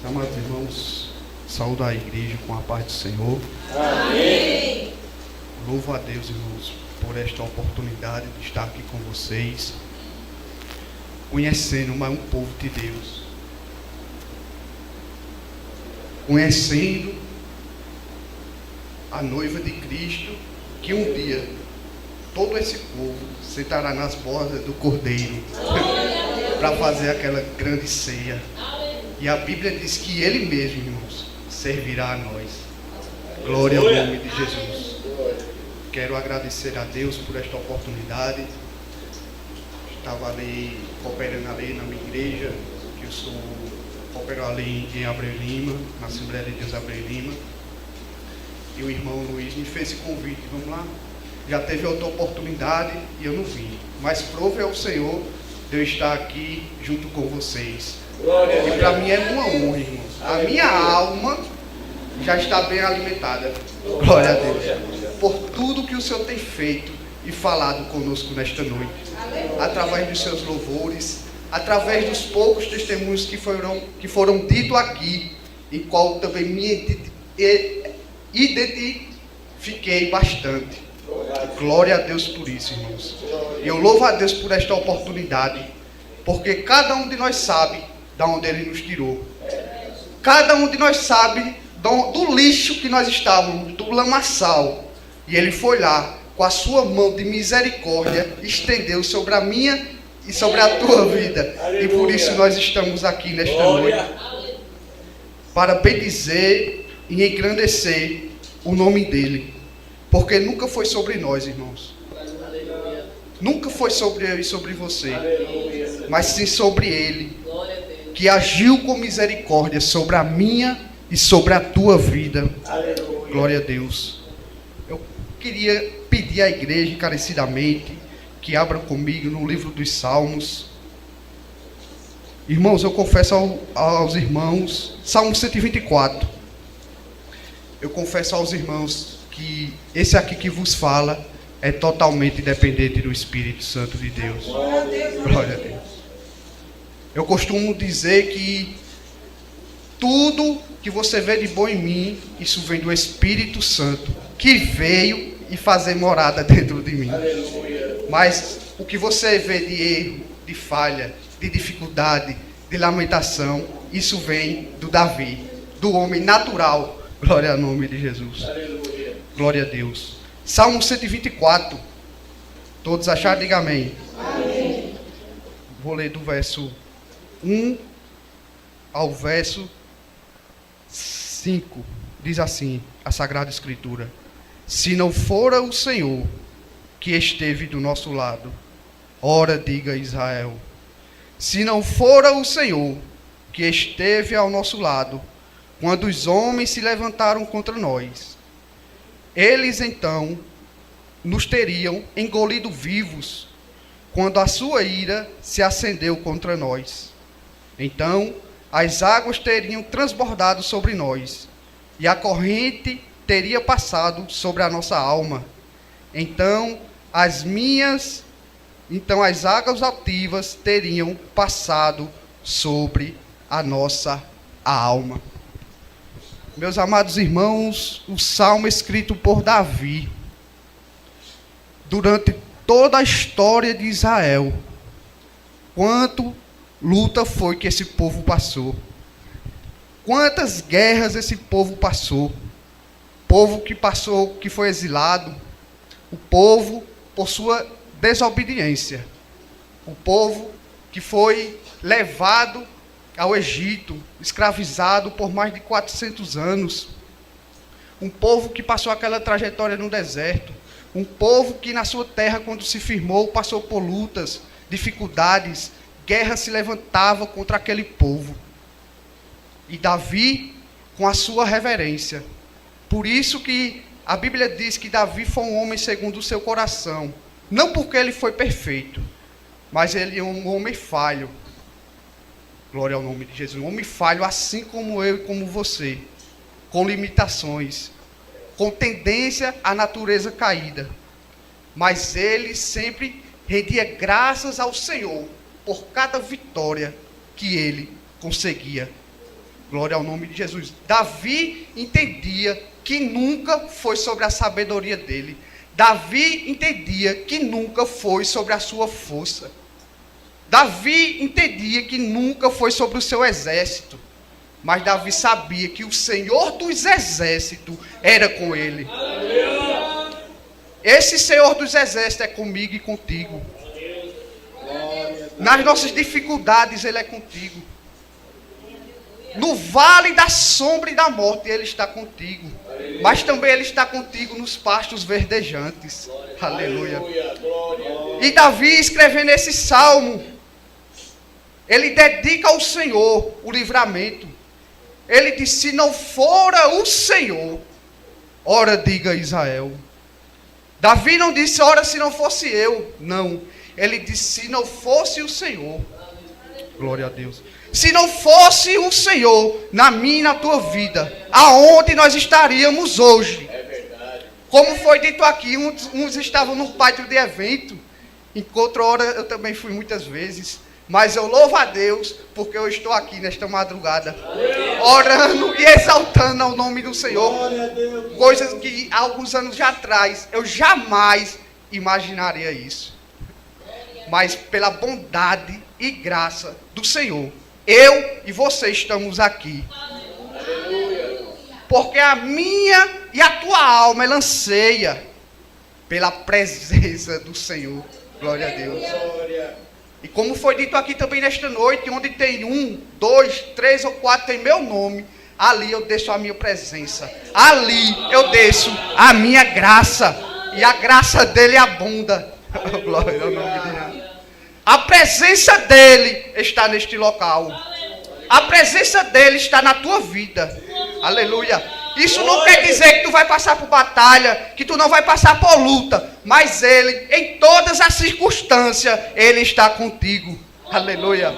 Amados irmãos, saúdo a igreja com a paz do Senhor. Amém. Louvo a Deus, irmãos, por esta oportunidade de estar aqui com vocês, conhecendo mais um povo de Deus, conhecendo a noiva de Cristo, que um dia todo esse povo sentará nas bordas do Cordeiro para fazer aquela grande ceia. E a Bíblia diz que Ele mesmo, irmãos, servirá a nós. Glória ao nome de Jesus. Quero agradecer a Deus por esta oportunidade. Estava ali, cooperando ali na minha igreja, que eu sou coopero ali em Abreu Lima, na Assembleia de Deus Abreu Lima. E o irmão Luiz me fez esse convite, vamos lá. Já teve outra oportunidade e eu não vim. Mas prove ao Senhor de eu estar aqui junto com vocês. E para mim é uma honra, irmãos. A minha alma já está bem alimentada. Glória a Deus. Por tudo que o Senhor tem feito e falado conosco nesta noite. Através dos seus louvores, através dos poucos testemunhos que foram ditos aqui, em qual também me identifiquei bastante. Glória a Deus por isso, irmãos. E eu louvo a Deus por esta oportunidade, porque cada um de nós sabe de onde Ele nos tirou. Cada um de nós sabe do lixo que nós estávamos, do lamaçal. E Ele foi lá, com a sua mão de misericórdia, estendeu sobre a minha e sobre a tua vida. E por isso nós estamos aqui nesta noite, para bendizer e engrandecer o nome dEle. Porque nunca foi sobre nós, irmãos. Nunca foi sobre eu e sobre você. Mas sim sobre Ele, que agiu com misericórdia sobre a minha e sobre a tua vida. Glória a Deus. Eu queria pedir à igreja encarecidamente que abra comigo no livro dos Salmos. Irmãos, eu confesso aos irmãos, Salmo 124. Eu confesso aos irmãos que esse aqui que vos fala é totalmente dependente do Espírito Santo de Deus. Glória a Deus. Eu costumo dizer que tudo que você vê de bom em mim, isso vem do Espírito Santo, que veio e fazer morada dentro de mim. Mas o que você vê de erro, de falha, de dificuldade, de lamentação, isso vem do Davi, do homem natural. Glória ao nome de Jesus. Glória a Deus. Salmo 124. Todos acharam? Diga amém. Amém. Vou ler do verso 1 ao verso 5. Diz assim a Sagrada Escritura: se não fora o Senhor que esteve do nosso lado, ora diga Israel, se não fora o Senhor que esteve ao nosso lado, quando os homens se levantaram contra nós, eles então nos teriam engolido vivos, quando a sua ira se acendeu contra nós. Então as águas teriam transbordado sobre nós, e a corrente teria passado sobre a nossa alma. Então as águas altivas teriam passado sobre a nossa alma. Meus amados irmãos, o salmo escrito por Davi, durante toda a história de Israel, quanto luta foi que esse povo passou, quantas guerras esse povo passou, povo que foi exilado, o povo por sua desobediência, o povo que foi levado ao Egito, escravizado por mais de 400 anos, um povo que passou aquela trajetória no deserto, um povo que na sua terra, quando se firmou, passou por lutas, dificuldades, guerra se levantava contra aquele povo. E Davi, com a sua reverência, por isso que a Bíblia diz que Davi foi um homem segundo o seu coração, não porque ele foi perfeito, mas ele é um homem falho. Glória ao nome de Jesus. Um homem falho, assim como eu e como você, com limitações, com tendência à natureza caída. Mas ele sempre rendia graças ao Senhor por cada vitória que ele conseguia Glória ao nome de Jesus. Davi entendia que nunca foi sobre a sabedoria dele. Davi entendia que nunca foi sobre a sua força. Davi entendia que nunca foi sobre o seu exército. Mas Davi sabia que o Senhor dos exércitos era com ele. Esse Senhor dos exércitos é comigo e contigo. Nas nossas dificuldades Ele é contigo. No vale da sombra e da morte Ele está contigo. Mas também Ele está contigo nos pastos verdejantes. Aleluia. E Davi, escrevendo esse salmo, ele dedica ao Senhor o livramento. Ele diz: se não fora o Senhor, ora diga Israel. Davi não disse: ora se não fosse eu. Não. Ele disse: se não fosse o Senhor. Glória a Deus. Se não fosse o Senhor na minha e na tua vida, aonde nós estaríamos hoje? É verdade. Como foi dito aqui, uns estavam no pátio de evento, enquanto hora eu também fui muitas vezes. Mas eu louvo a Deus, porque eu estou aqui nesta madrugada, orando e exaltando ao nome do Senhor. Coisas que há alguns anos atrás eu jamais imaginaria isso. Mas pela bondade e graça do Senhor, eu e você estamos aqui. Porque a minha e a tua alma ela anseia pela presença do Senhor. Glória a Deus. E como foi dito aqui também nesta noite, onde tem 1, 2, 3 ou 4 em meu nome, ali eu deixo a minha presença. Ali eu deixo a minha graça. E a graça dele abunda. Glória ao nome de Deus. A presença dele está neste local. A presença dele está na tua vida. Aleluia. Isso não quer dizer que tu vai passar por batalha, que tu não vai passar por luta. Mas ele, em todas as circunstâncias, ele está contigo. Aleluia.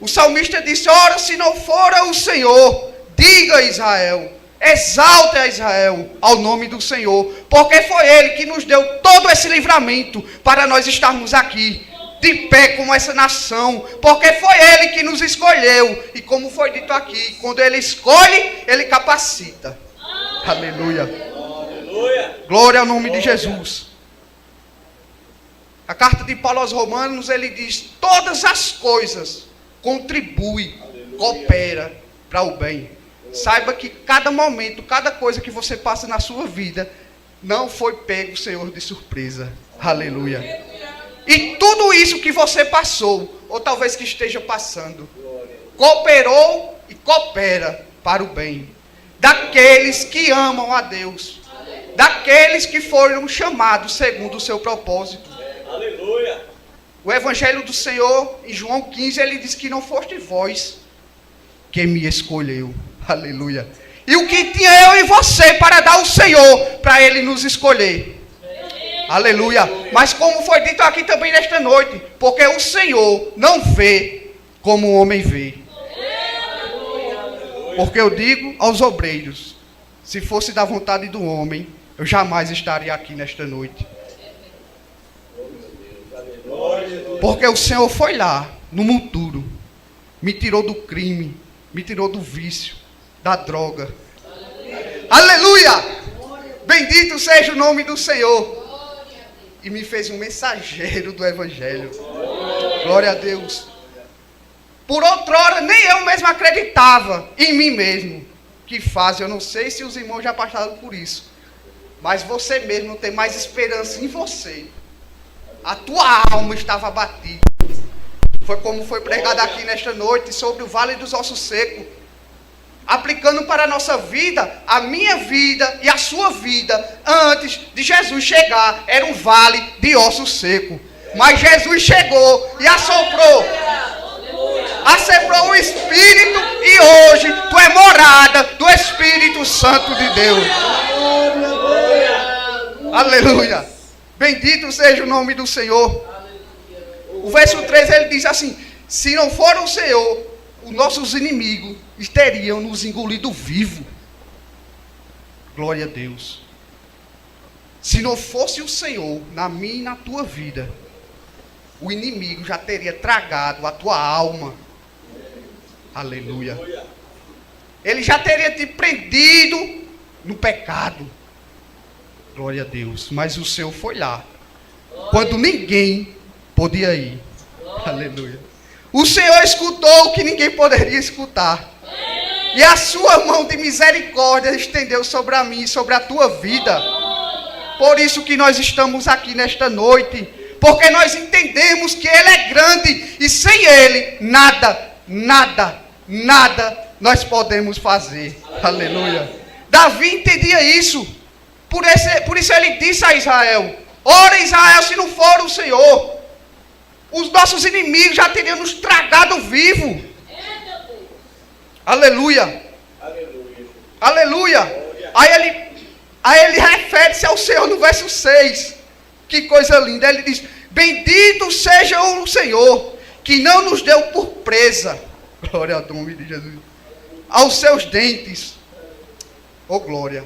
O salmista disse: ora, se não fora o Senhor, diga a Israel, exalte a Israel ao nome do Senhor. Porque foi ele que nos deu todo esse livramento para nós estarmos aqui, de pé como essa nação, porque foi Ele que nos escolheu, e como foi dito aqui, quando Ele escolhe, Ele capacita. Aleluia. Glória ao nome de Jesus. A carta de Paulo aos Romanos, ele diz: todas as coisas contribuem, coopera para o bem. Saiba que cada momento, cada coisa que você passa na sua vida, não foi pego o Senhor de surpresa. Aleluia. E tudo isso que você passou, ou talvez que esteja passando, cooperou e coopera para o bem daqueles que amam a Deus, daqueles que foram chamados segundo o seu propósito. Aleluia. O Evangelho do Senhor, em João 15, ele diz que não foste vós que me escolheu. Aleluia. E o que tinha eu e você para dar ao Senhor, para Ele nos escolher? Aleluia. Mas como foi dito aqui também nesta noite, porque o Senhor não vê como o homem vê. Porque eu digo aos obreiros, se fosse da vontade do homem, eu jamais estaria aqui nesta noite. Porque o Senhor foi lá, no monturo, me tirou do crime, me tirou do vício, da droga. Aleluia! Bendito seja o nome do Senhor. E me fez um mensageiro do Evangelho. Glória a Deus. Por outrora, nem eu mesmo acreditava em mim mesmo. Que fase, eu não sei se os irmãos já passaram por isso. Mas você mesmo não tem mais esperança em você. A tua alma estava abatida. Foi como foi pregado aqui nesta noite sobre o Vale dos Ossos Secos. Aplicando para a nossa vida, a minha vida e a sua vida, antes de Jesus chegar, era um vale de ossos secos. Mas Jesus chegou e assoprou o Espírito, e hoje tu é morada do Espírito Santo de Deus. Aleluia. Bendito seja o nome do Senhor. O verso 3 ele diz assim: se não for o Senhor, os nossos inimigos teriam nos engolido vivo. Glória a Deus. Se não fosse o Senhor na minha e na tua vida, o inimigo já teria tragado a tua alma. Aleluia. Ele já teria te prendido no pecado. Glória a Deus. Mas o Senhor foi lá, quando ninguém podia ir. Aleluia. O Senhor escutou o que ninguém poderia escutar. E a sua mão de misericórdia estendeu sobre a mim, sobre a tua vida. Por isso que nós estamos aqui nesta noite. Porque nós entendemos que Ele é grande. E sem Ele, nada nós podemos fazer. Aleluia. Davi entendia isso. Por isso ele disse a Israel: ora, Israel, se não for o Senhor, os nossos inimigos já teriam nos tragado vivo. Aleluia. Aleluia. Aí ele refere-se ao Senhor no verso 6. Que coisa linda. Ele diz: bendito seja o Senhor, que não nos deu por presa. Glória ao nome de Jesus. Aos seus dentes. Oh, glória.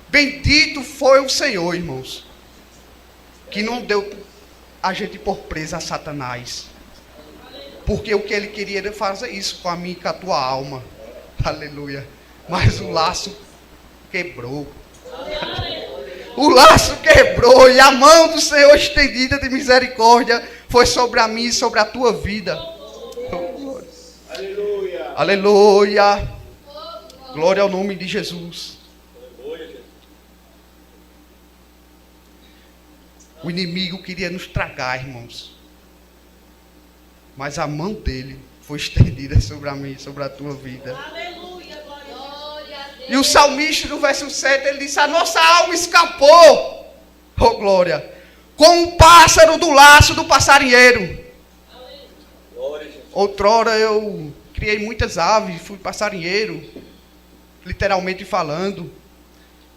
Bendito foi o Senhor, irmãos, que não deu a gente por presa a Satanás. Porque o que ele queria era fazer isso com a minha e com a tua alma. Aleluia. Mas o laço quebrou. O laço quebrou e a mão do Senhor estendida de misericórdia foi sobre a minha e sobre a tua vida. Aleluia. Aleluia. Glória ao nome de Jesus. O inimigo queria nos tragar, irmãos. Mas a mão dele foi estendida sobre a minha e sobre a tua vida. Aleluia, glória a Deus. E o salmista, no verso 7, ele disse: a nossa alma escapou, oh glória, com o pássaro do laço do passarinheiro. Outrora eu criei muitas aves, fui passarinheiro, literalmente falando.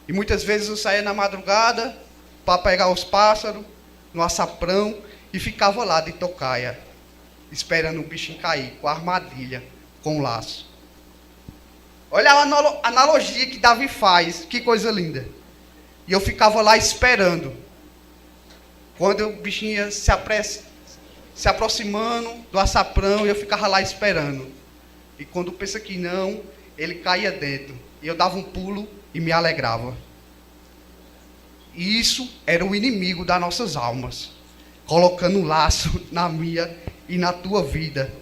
E muitas vezes eu saía na madrugada para pegar os pássaros no açaprão e ficava lá de tocaia, esperando o bichinho cair, com a armadilha, com o laço. Olha a analogia que Davi faz, que coisa linda. E eu ficava lá esperando. Quando o bichinho ia se aproximando do açaprão, eu ficava lá esperando. E quando pensa que não, ele caía dentro. E eu dava um pulo e me alegrava. E isso era o inimigo das nossas almas, colocando um laço na minha e na tua vida,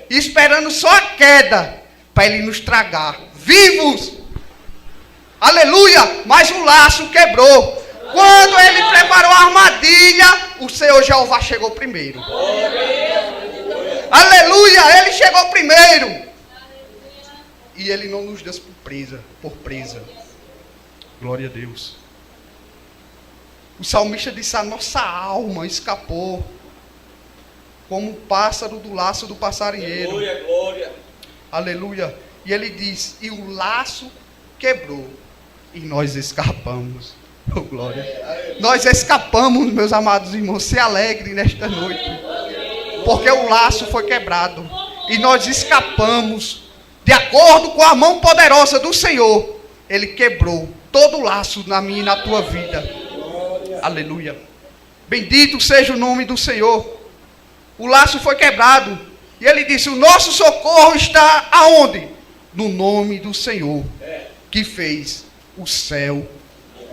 esperando só a queda para ele nos tragar vivos. Aleluia. Mas o laço quebrou. Quando ele preparou a armadilha, o Senhor Jeová chegou primeiro. Aleluia. Ele chegou primeiro. E ele não nos deu por presa. Glória a Deus. O salmista disse: a nossa alma escapou como um pássaro do laço do passarinheiro. Glória, glória. Aleluia. E ele diz: e o laço quebrou e nós escapamos. Oh, glória. Nós escapamos, meus amados irmãos. Se alegre nesta noite, porque o laço foi quebrado e nós escapamos. De acordo com a mão poderosa do Senhor, Ele quebrou todo o laço na minha e na tua vida. Aleluia. Bendito seja o nome do Senhor. O laço foi quebrado. E ele disse: o nosso socorro está aonde? No nome do Senhor, que fez o céu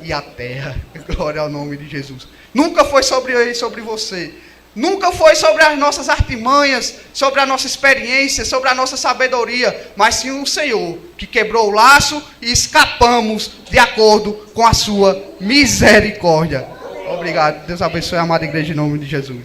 e a terra. Glória ao nome de Jesus. Nunca foi sobre você. Nunca foi sobre as nossas artimanhas, sobre a nossa experiência, sobre a nossa sabedoria, mas sim o Senhor, que quebrou o laço e escapamos de acordo com a sua misericórdia. Obrigado. Deus abençoe a amada igreja em nome de Jesus.